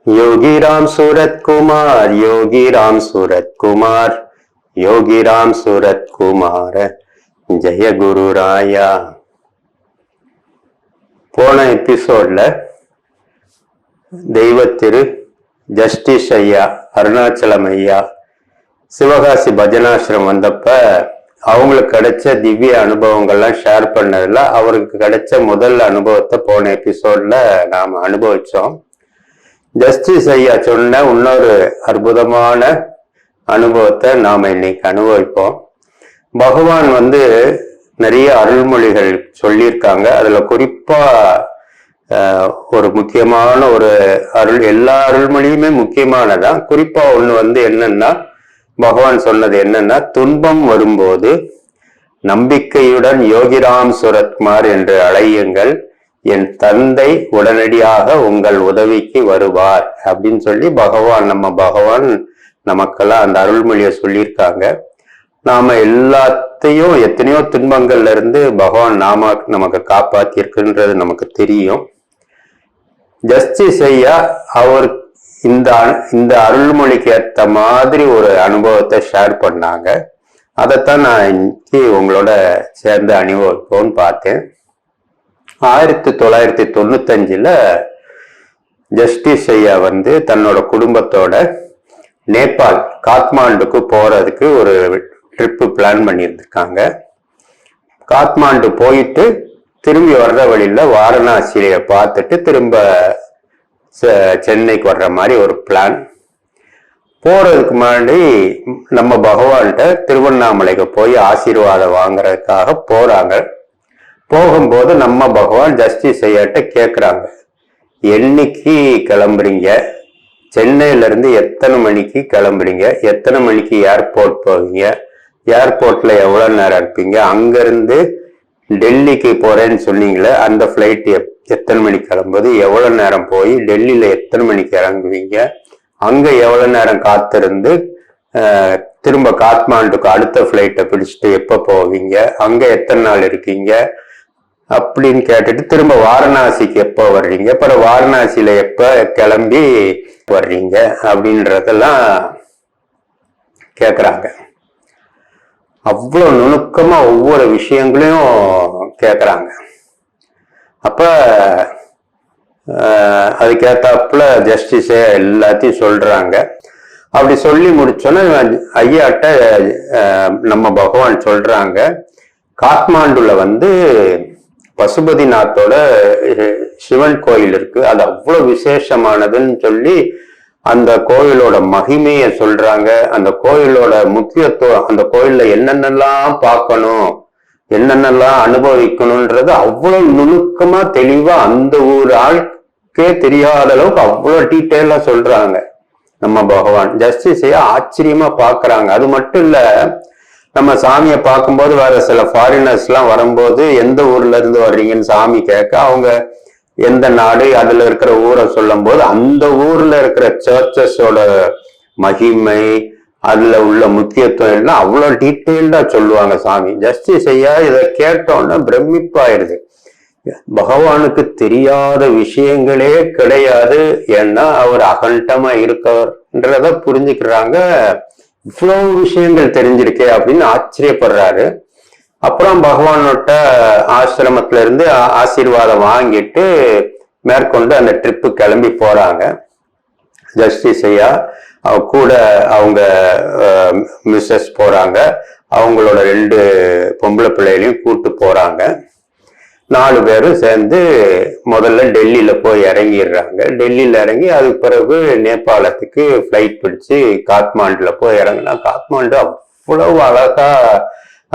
योगी राम सूरत कुमार, योगी राम सूरत कुमार, योगी राम सूरत कुमार, जय गुरु राया. போன எபிசோட்ல தெய்வத்திரு ஜஸ்டிஸ் ஐயா, அருணாச்சலம் ஐயா சிவகாசி பஜனாசிரம் வந்தப்ப அவங்களுக்கு கிடைச்ச திவ்ய அனுபவங்கள்லாம் ஷேர் பண்ணதுல அவருக்கு கிடைச்ச முதல் அனுபவத்தை போன எபிசோட்ல நாம அனுபவிச்சோம். ஜஸ்டிஸ் ஐயா சொன்ன இன்னொரு அற்புதமான அனுபவத்தை நாம இன்னைக்கு அனுபவிப்போம். பகவான் நிறைய அருள்மொழிகள் சொல்லியிருக்காங்க. அதுல குறிப்பா ஒரு முக்கியமான ஒரு எல்லா அருள்மொழியுமே முக்கியமானதான். குறிப்பா ஒண்ணு என்னன்னா, பகவான் சொன்னது என்னன்னா, துன்பம் வரும்போது நம்பிக்கையுடன் யோகிராம் சுரத்குமார் என்று அழையுங்கள், என் தந்தை உடனடியாக உங்கள் உதவிக்கு வருவார் அப்படின்னு சொல்லி பகவான் நமக்கெல்லாம் அந்த அருள்மொழியை சொல்லியிருக்காங்க. நாம எல்லாத்தையும் எத்தனையோ துன்பங்கள்ல இருந்து பகவான் நமக்கு காப்பாத்திருக்குன்றது நமக்கு தெரியும். ஜஸ்டிஸ் ஐயா அவர் இந்த அருள்மொழிக்கு ஏற்ற மாதிரி ஒரு அனுபவத்தை ஷேர் பண்ணாங்க. அதைத்தான் நான் இன்னைக்கு உங்களோட சேர்ந்து அனுபவிப்போம்னு பார்த்தேன். 1995 ஜஸ்டிஸ் ஐயா தன்னோட குடும்பத்தோட நேபாள் காத்மாண்டுக்கு போறதுக்கு ஒரு ட்ரிப்பு பிளான் பண்ணியிருந்திருக்காங்க. காத்மாண்டு போயிட்டு திரும்பி வர்ற வழியில வாரணாசியை பார்த்துட்டு திரும்ப சென்னைக்கு வர்ற மாதிரி ஒரு பிளான். போறதுக்கு முன்னாடி நம்ம பகவான்கிட்ட திருவண்ணாமலைக்கு போய் ஆசீர்வாதம் வாங்குறதுக்காக போறாங்க. போகும்போது நம்ம பகவான் ஜஸ்டிஸ் ஐயாட்ட கேட்குறாங்க, என்னைக்கு கிளம்புறீங்க, சென்னையில இருந்து எத்தனை மணிக்கு கிளம்புறீங்க, எத்தனை மணிக்கு ஏர்போர்ட் போவீங்க, ஏர்போர்ட்ல எவ்வளவு நேரம் இருப்பீங்க, அங்கிருந்து டெல்லிக்கு போறேன்னு சொன்னீங்களே அந்த ஃபிளைட் எத்தனை மணிக்கு கிளம்புது, எவ்வளவு நேரம் போய் டெல்லியில எத்தனை மணிக்கு இறங்குவீங்க, அங்க எவ்வளவு நேரம் காத்திருந்து திரும்ப காத்மாண்டுக்கு அடுத்த ஃபிளைட்டை பிடிச்சிட்டு எப்ப போவீங்க, அங்க எத்தனை நாள் இருக்கீங்க அப்படின்னு கேட்டுட்டு திரும்ப வாரணாசிக்கு எப்போ வர்றீங்க, அப்புறம் வாரணாசியில எப்ப கிளம்பி வர்றீங்க அப்படின்றதெல்லாம் கேக்குறாங்க. அவ்வளவு நுணுக்கமா ஒவ்வொரு விஷயங்களையும் கேக்குறாங்க. அப்ப அதுக்கேத்தாப்புல ஜஸ்டிஸே எல்லாத்தையும் சொல்றாங்க. அப்படி சொல்லி முடிச்சோன்னா ஐயாட்ட நம்ம பகவான் சொல்றாங்க, காத்மாண்டுல பசுபதிநாத்தோட சிவன் கோயில் இருக்கு, அது அவ்வளவு விசேஷமானதுன்னு சொல்லி அந்த கோயிலோட மகிமைய சொல்றாங்க. அந்த கோயிலோட முக்கியத்துவம், அந்த கோயில்ல என்னென்னலாம் பார்க்கணும், என்னென்னலாம் அனுபவிக்கணும்ன்றது அவ்வளவு நுணுக்கமா தெளிவா அந்த ஒரு ஆளுக்கே தெரியாத அளவுக்கு அவ்வளவு டீட்டெயிலா சொல்றாங்க நம்ம பகவான். ஜஸ்டிஸையா ஆச்சரியமா பாக்குறாங்க. அது மட்டும் இல்ல, நம்ம சாமியை பார்க்கும்போது வேற சில ஃபாரினர்ஸ் எல்லாம் வரும்போது எந்த ஊர்ல இருந்து வர்றீங்கன்னு சாமி கேட்க, அவங்க எந்த நாடு அதுல இருக்கிற ஊரை சொல்லும் போது அந்த ஊர்ல இருக்கிற சர்ச்சஸோட மகிமை, அதுல உள்ள முக்கியத்துவம் எல்லாம் அவ்வளவு டீட்டெயில்டா சொல்லுவாங்க சாமி. ஜஸ்டிஸ் ஐயா இதை கேட்டோன்னா பிரமிப்பாயிருது. பகவானுக்கு தெரியாத விஷயங்களே கிடையாது, ஏன்னா அவர் அகண்டமா இருக்கவர்ன்றத புரிஞ்சுக்கிறாங்க. இவ்வளவு விஷயங்கள் தெரிஞ்சிருக்கே அப்படின்னு ஆச்சரியப்படுறாரு. அப்புறம் பகவானோட ஆசிரமத்துல இருந்து ஆசீர்வாதம் வாங்கிட்டு மேற்கொண்டு அந்த ட்ரிப்பு கிளம்பி போறாங்க. ஜஸ்டிஸ் ஐயா கூட அவங்க மிஸ்ஸஸ் போறாங்க, அவங்களோட 2 பொம்பளை பிள்ளைகளையும் கூட்டு போறாங்க. 4 பேரும் சேர்ந்து முதல்ல டெல்லியில போய் இறங்கிடுறாங்க. டெல்லியில இறங்கி அதுக்கு பிறகு நேபாளத்துக்கு ஃபிளைட் பிடிச்சு காத்மாண்டுல போய் இறங்கினா, காத்மாண்டு அவ்வளவு அழகா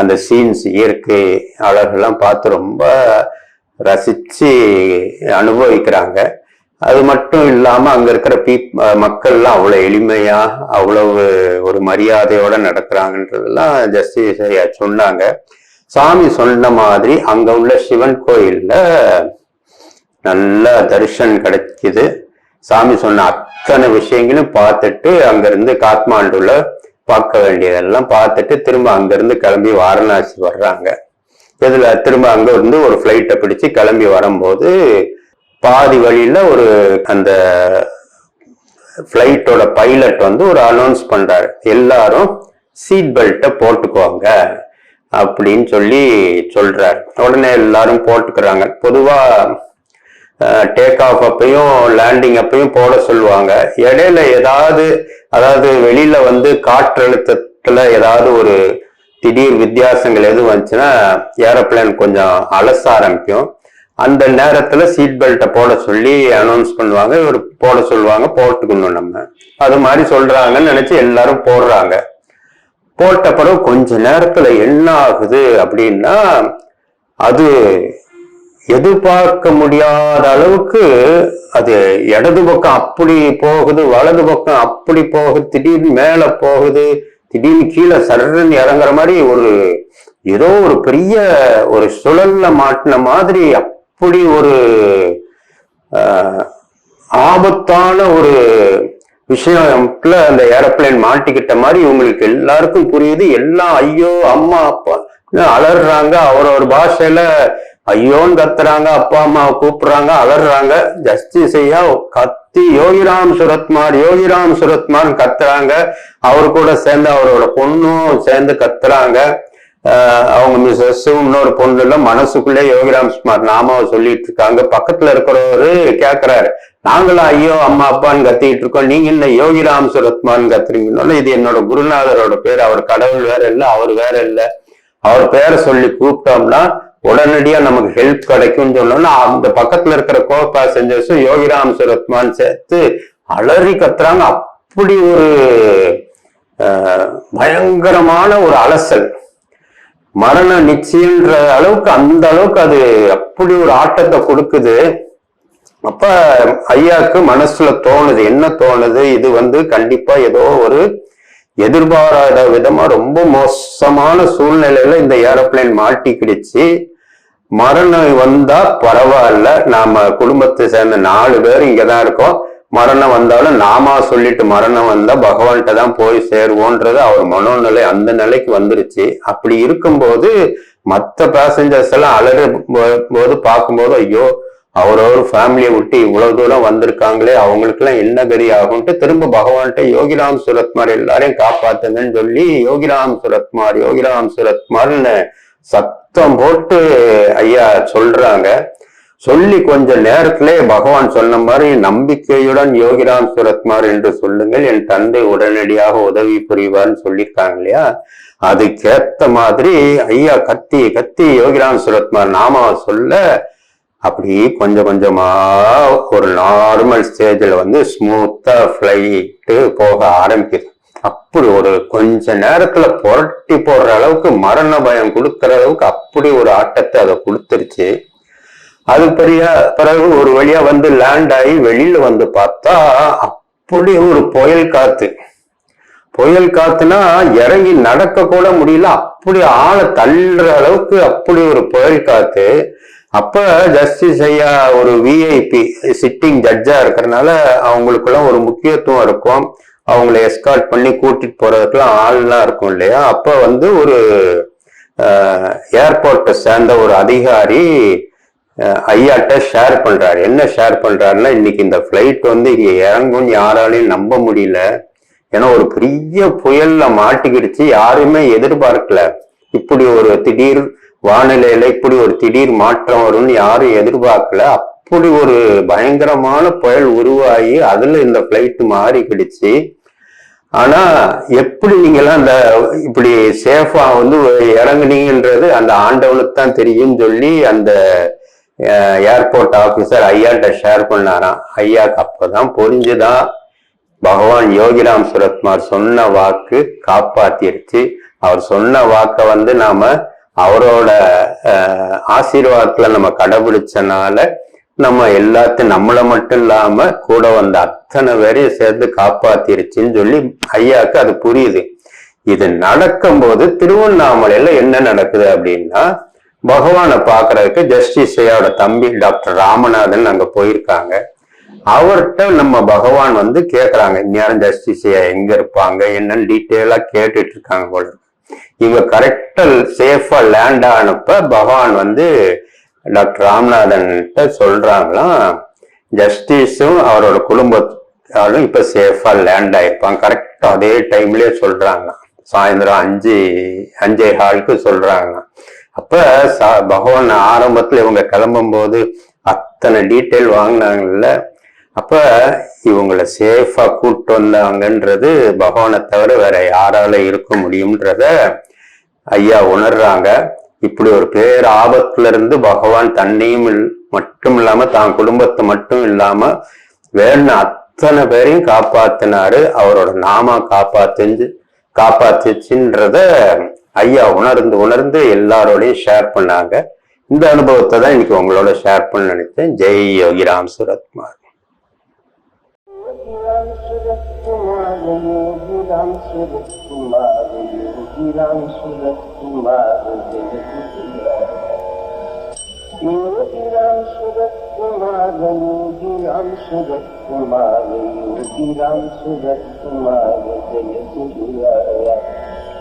அந்த சீன்ஸ், இயற்கை அழகெல்லாம் பார்த்து ரொம்ப ரசிச்சு அனுபவிக்கிறாங்க. அது மட்டும் இல்லாம அங்க இருக்கிற மக்கள்லாம் அவ்வளவு எளிமையா அவ்வளவு ஒரு மரியாதையோட நடக்கிறாங்கன்றதெல்லாம் ஜஸ்டிஸ் ஐயா சொன்னாங்க. சாமி சொன்ன மாதிரி அங்க உள்ள சிவன் கோயில்ல நல்ல தரிசனம் கிடைக்குது. சாமி சொன்ன அத்தனை விஷயங்களும் பார்த்துட்டு அங்கிருந்து காத்மாண்டுல பார்க்க வேண்டியதெல்லாம் பார்த்துட்டு திரும்ப அங்கிருந்து கிளம்பி வாரணாசி வர்றாங்க. இதுல திரும்ப அங்க இருந்து ஒரு ஃபிளைட்டை பிடிச்சு கிளம்பி வரும்போது பாதி வழியில ஒரு அந்த ஃபிளைட்டோட பைலட் வந்து ஒரு அனௌன்ஸ் பண்றாரு, எல்லாரும் சீட் பெல்ட்டை போட்டுக்குவாங்க அப்படின்னு சொல்றாரு. உடனே எல்லாரும் போட்டுக்கிறாங்க. பொதுவா டேக் ஆஃப் அப்பையும் லேண்டிங் அப்பையும் போட சொல்லுவாங்க. இடையில அதாவது வெளியில வந்து காற்றழுத்தத்துல ஏதாவது ஒரு திடீர் வித்தியாசங்கள் எதுவும் வந்துச்சுன்னா ஏரோப்ளேன் கொஞ்சம் அலச ஆரம்பிக்கும். அந்த நேரத்துல சீட் பெல்ட்டை போட சொல்லி அனௌன்ஸ் பண்ணுவாங்க, இவர் போட சொல்லுவாங்க, போட்டுக்கணும் நம்ம. அது மாதிரி சொல்றாங்கன்னு நினைச்சு எல்லாரும் போடுறாங்க. போட்ட பிறகு கொஞ்ச நேரத்துல என்ன ஆகுது அப்படின்னா, அது எதிர்பார்க்க முடியாத அளவுக்கு அது இடது பக்கம் அப்படி போகுது, வலது பக்கம் அப்படி போகுது, திடீர்னு மேல போகுது, திடீர்னு கீழே சர்றன்னு இறங்குற மாதிரி ஏதோ ஒரு பெரிய ஒரு சுழல்ல மாட்டின மாதிரி அப்படி ஒரு ஆபத்தான ஒரு விஷயம்ல அந்த ஏரோப்ளேன் மாட்டிக்கிட்ட மாதிரி இவங்களுக்கு எல்லாருக்கும் புரியுது. எல்லாம் ஐயோ அம்மா அப்பா அலறாங்க, அவரவர் பாஷையில ஐயோன்னு கத்துறாங்க, அப்பா அம்மாவை கூப்பிடுறாங்க, அலறாங்க. ஜஸ்டிஸ் ஐயா கத்தி யோகிராம் சுரத்மார் கத்துறாங்க. அவரு கூட சேர்ந்து அவரோட பொண்ணும் சேர்ந்து கத்துறாங்க. அவங்க மிஸ்ஸஸும் இன்னொரு பொண்ணு இல்ல மனசுக்குள்ளே யோகிராம் சுமார் நாமாவை சொல்லிட்டு இருக்காங்க. பக்கத்துல இருக்கிறவரு கேக்குறாரு, நாங்களும் ஐயோ அம்மா அப்பான்னு கத்திட்டு இருக்கோம், நீங்க என்ன யோகிராம் சுரத்மான்னு கத்துறீங்கன்னு. இது என்னோட குருநாதரோட பேர், அவர் கடவுள் வேற இல்ல, அவர் வேற இல்ல, அவர் பேரை சொல்லி கூப்பிட்டோம்னா உடனடியா நமக்கு ஹெல்ப் கிடைக்கும்னு சொன்னோம்னா அந்த பக்கத்துல இருக்கிற கோ பேசஞ்சர்ஸும் யோகிராம் சுரத்மான் சேர்த்து அலறி கத்துறாங்க. அப்படி ஒரு பயங்கரமான ஒரு அலசல், மரண நிச்சயம்ன்ற அளவுக்கு, அந்த அளவுக்கு அது அப்படி ஒரு ஆட்டத்தை கொடுக்குது. அப்ப ஐயாக்கு மனசுல தோணுது, என்ன தோணுது, இது வந்து கண்டிப்பா ஏதோ ஒரு எதிர்பாராத விதமா ரொம்ப மோசமான சூழ்நிலையில இந்த ஏரோப்ளேன் மாட்டிக்கிடுச்சு. மரணம் வந்தா பரவாயில்ல, நாம குடும்பத்தை சேர்ந்த 4 பேர் இங்கதான் இருக்கோம், மரணம் வந்தாலும் நாமா சொல்லிட்டு மரணம் வந்தா பகவான்கிட்ட தான் போய் சேருவோன்றது அவர் மனோநிலை அந்த நிலைக்கு வந்துருச்சு. அப்படி இருக்கும்போது மற்ற பேசஞ்சர்ஸ் எல்லாம் அலறும் போது பார்க்கும்போது ஐயோ அவரவர் ஃபேமிலியை விட்டு இவ்வளவு தூரம் வந்திருக்காங்களே, அவங்களுக்கு எல்லாம் என்ன கதி ஆகும்ட்டு திரும்ப பகவான்கிட்ட யோகிராம் சுரத்மார் எல்லாரையும் காப்பாத்துங்கன்னு சொல்லி யோகிராம் சுரத்மார்னு சத்தம் போட்டு ஐயா சொல்றாங்க. சொல்லி கொஞ்ச நேரத்திலே பகவான் சொன்ன மாதிரி நம்பிக்கையுடன் யோகிராம் சுரத்மார் என்று சொல்லுங்கள், என் தந்தை உடனடியாக உதவி புரிவார்னு சொல்லியிருக்காங்க இல்லையா. அதுக்கேத்த மாதிரி ஐயா கத்தி கத்தி யோகிராம் சுரத்மார் நாமாவை சொல்ல அப்படி கொஞ்சம் கொஞ்சமா ஒரு நார்மல் ஸ்டேஜில் வந்து ஸ்மூத்தா ஃபிளைட்டு போக ஆரம்பிக்குது. அப்படி ஒரு கொஞ்ச நேரத்துல புரட்டி போடுற அளவுக்கு மரண பயம் கொடுக்கற அளவுக்கு அப்படி ஒரு ஆட்டத்தை அதை கொடுத்துருச்சு. அது பிறகு ஒரு வழியா வந்து லேண்ட் ஆகி வெளியில வந்து பார்த்தா அப்படி ஒரு புயல் காத்துனா இறங்கி நடக்க கூட முடியல, அப்படி ஆளை தள்ளுற அளவுக்கு அப்படி ஒரு புயல் காத்து. அப்ப ஜஸ்டிஸ் ஐயா ஒரு விஐபி சிட்டிங் ஜட்ஜா இருக்கிறதுனால அவங்களுக்குலாம் ஒரு முக்கியத்துவம் இருக்கும், அவங்களை எஸ்கார்ட் பண்ணி கூட்டிட்டு போறதுக்குலாம் ஆள்லாம் இருக்கும் இல்லையா. அப்ப வந்து ஒரு ஏர்போர்ட்டை சேர்ந்த ஒரு அதிகாரி ஐயாட்ட ஷேர் பண்றாரு. என்ன ஷேர் பண்றாருன்னா, இன்னைக்கு இந்த பிளைட் வந்து இங்க இறங்கும்னு யாராலையும் நம்ப முடியல, ஏன்னா ஒரு பெரிய புயல்ல மாட்டிக்கிடுச்சு, யாருமே எதிர்பார்க்கல, இப்படி ஒரு திடீர் வானிலையில இப்படி ஒரு திடீர் மாற்றம் வரும்னு யாரும் எதிர்பார்க்கல. அப்படி ஒரு பயங்கரமான புயல் உருவாகி அதுல இந்த பிளைட் மாறிக்கிடுச்சு. ஆனா எப்படி நீங்கெல்லாம் அந்த இப்படி சேஃபா வந்து இறங்குனீங்கன்றது அந்த ஆண்டவனுக்கு தான் தெரியும்னு சொல்லி அந்த ஏர்போர்ட் ஆபீசர் ஐயாட்ட ஷேர் பண்ணாராம். ஐயாக்கு அப்பதான் புரிஞ்சுதான் பகவான் யோகிராம் சுரத்மார் சொன்ன வாக்கு காப்பாத்திருச்சு. அவர் சொன்ன வாக்க வந்து நாம அவரோட ஆசீர்வாதத்துல நம்ம கடைபிடிச்சனால நம்ம எல்லாத்தையும் நம்மளை மட்டும் இல்லாம கூட வந்த அத்தனை பேரையும் சேர்ந்து காப்பாத்திருச்சுன்னு சொல்லி ஐயாவுக்கு அது புரியுது. இது நடக்கும் போது திருவண்ணாமலையில என்ன நடக்குது அப்படின்னா, பகவானை பாக்குறதுக்கு ஜஸ்டிஸ் ஐயாவோட தம்பி டாக்டர் ராமநாதன் அங்க போயிருக்காங்க. அவர்கிட்ட நம்ம பகவான் வந்து கேக்குறாங்க, இந்நேரம் ஜஸ்டிஸ் ஐயா எங்க இருப்பாங்க என்னன்னு டீட்டெயிலா கேட்டுட்டு இருக்காங்க போல. இவங்க கரெக்டா சேஃபா லேண்ட் ஆனப்ப பகவான் வந்து டாக்டர் ராமநாதன் சொல்றாங்களாம், ஜஸ்டிஸும் அவரோட இப்ப சேஃபா லேண்ட் ஆயிருப்பான். கரெக்டா அதே டைம்லயே சொல்றாங்க. சாயந்தரம் 5:15 சொல்றாங்க. அப்ப பகவான் ஆரம்பத்துல இவங்க கிளம்பும் போது அத்தனை டீட்டெயில் வாங்கினாங்கல்ல. அப்ப இவங்களை சேஃபா கூட்டு வந்தாங்கன்றது பகவானை தவிர வேற யாரால இருக்க முடியும்ன்றத ஐயா உணர்றாங்க. இப்படி ஒரு பேர் ஆபத்துல இருந்து பகவான் தன்னையும் மட்டும் இல்லாம தான் குடும்பத்தை மட்டும் இல்லாம வேணும் அத்தனை பேரையும் காப்பாத்தினாரு. அவரோட நாம காப்பாத்துச்சுன்றத ஐயா உணர்ந்து எல்லாரோடையும் ஷேர் பண்ணாங்க. இந்த அனுபவத்தை தான் இன்னைக்கு உங்களோட ஷேர் பண்ண நினைச்சேன். ஜெய் யோகிராம் சுரத்குமார். योगीराम सूरत कुमार योगीराम सूरत कुमार योगीराम सूरत कुमार जय